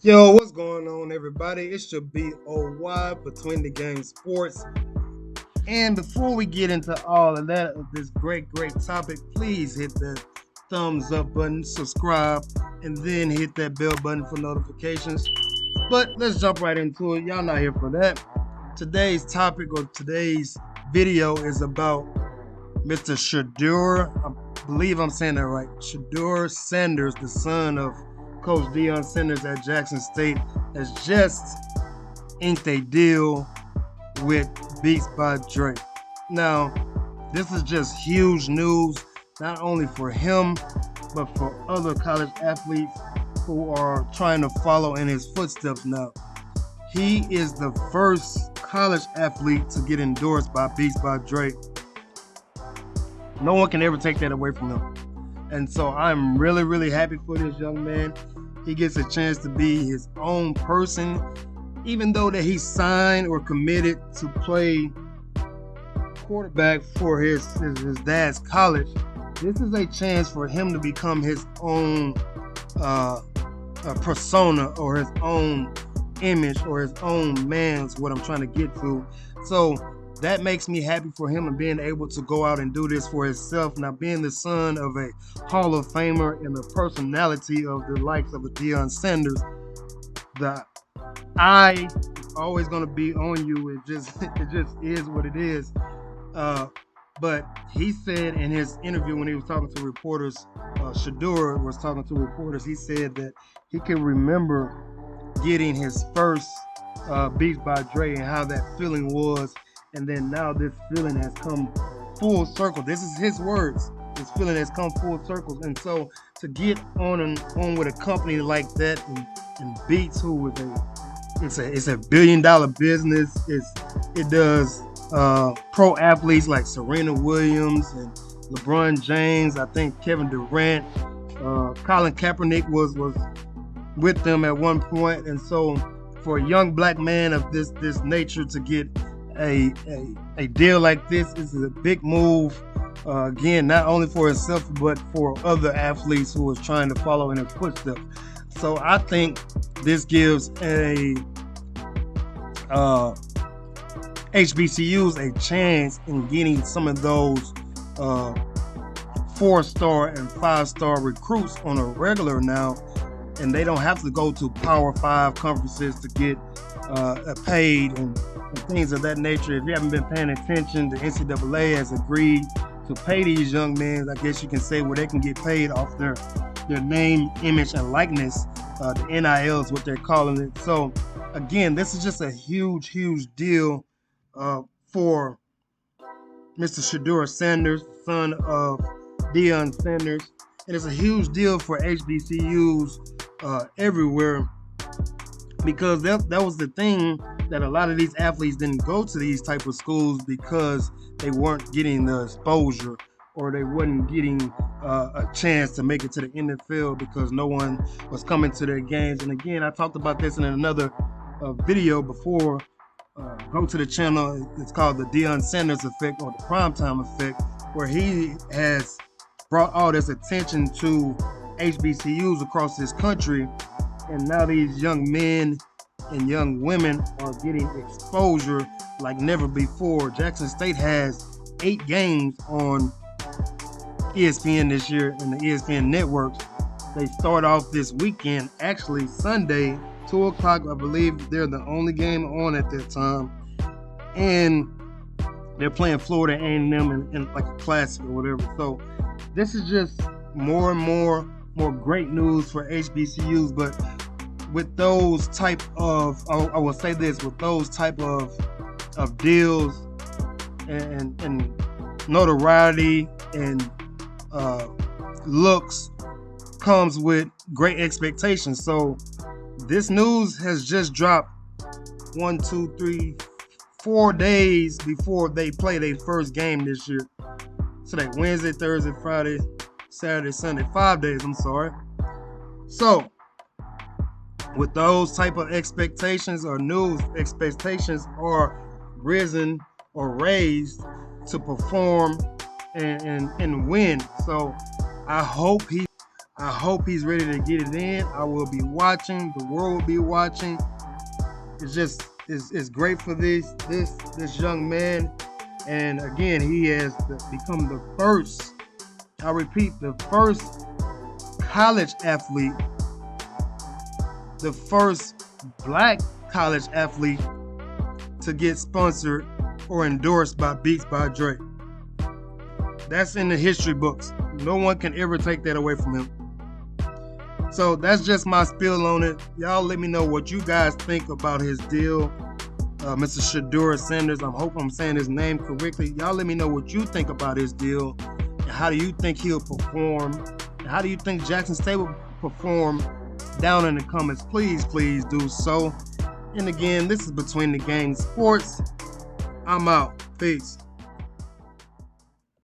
Yo, what's going on, everybody? It's your BOY Between the Game Sports. And before we get into all of that, this great topic, please hit the thumbs up button, subscribe, and then hit that bell button for notifications. But let's jump right into it. Y'all not here for that. Today's topic or today's video is about Mr. Shedeur. I believe I'm saying that right. Shedeur Sanders, the son of Coach Shedeur Sanders at Jackson State, has just inked a deal with Beats by Dre. Now, this is just huge news, not only for him, but for other college athletes who are trying to follow in his footsteps now. He is the first college athlete to get endorsed by Beats by Dre. No one can ever take that away from him. And so I'm really happy for this young man. He gets a chance to be his own person, even though that he signed or committed to play quarterback for his dad's college. This is a chance for him to become his own persona or his own image or his own man is what I'm trying to get to. So that makes me happy for him and being able to go out and do this for himself. Now, being the son of a Hall of Famer and the personality of the likes of a Shedeur Sanders, the eye is always going to be on you. It just is what it is. But he said in his interview when he was talking to reporters, Shedeur was talking to reporters, he said that he can remember getting his first Beats by Dre and how that feeling was. And then now this feeling has come full circle. This is his words. This feeling has come full circle. And so to get on with a company like that and Beats, who is it's a $1 billion business. It does pro athletes like Serena Williams and LeBron James. I think Kevin Durant, Colin Kaepernick was with them at one point. And so for a young black man of this nature to get a deal like this is a big move. Again, not only for himself but for other athletes who is trying to follow in his footsteps. So I think this gives HBCUs a chance in getting some of those 4-star and 5-star recruits on a regular now, and they don't have to go to Power 5 conferences to get paid and things of that nature. If you haven't been paying attention, the NCAA has agreed to pay these young men, I guess you can say, where they can get paid off their name, image, and likeness. The NIL is what they're calling it. So again, this is just a huge deal for Mr. Shedeur Sanders, son of Shedeur Sanders. And it's a huge deal for HBCUs everywhere, because that was the thing, that a lot of these athletes didn't go to these type of schools because they weren't getting the exposure, or they wasn't getting a chance to make it to the NFL because no one was coming to their games. And again, I talked about this in another video before. Go to the channel. It's called the Shedeur Sanders effect, or the primetime effect, where he has brought all this attention to HBCUs across this country. And now these young men and young women are getting exposure like never before. Jackson State has 8 games on ESPN this year in the ESPN networks. They start off this weekend, actually Sunday, 2 o'clock. I believe they're the only game on at that time. And they're playing Florida A&M in like a classic or whatever. So this is just more and more great news for HBCUs. But with those type of, I will say this, with those type of deals and notoriety and looks comes with great expectations. So this news has just dropped 1, 2, 3, 4 days before they play their first game this year. So like Wednesday, Thursday, Friday, Saturday, Sunday, 5 days, I'm sorry. So with those type of expectations, or news expectations are risen or raised to perform and win. So I hope hope he's ready to get it in. I will be watching. The world will be watching. It's great for this young man. And again, he has become the first, I repeat, the first college athlete, the first black college athlete to get sponsored or endorsed by Beats by Dre. That's in the history books. No one can ever take that away from him. So that's just my spiel on it. Y'all let me know what you guys think about his deal. Mr. Shedeur Sanders, I hope I'm saying his name correctly. Y'all let me know what you think about his deal. And how do you think he'll perform? And how do you think Jackson State will perform? Down in the comments, please do so. And again, this is Between the Game Sports. I'm out. Peace.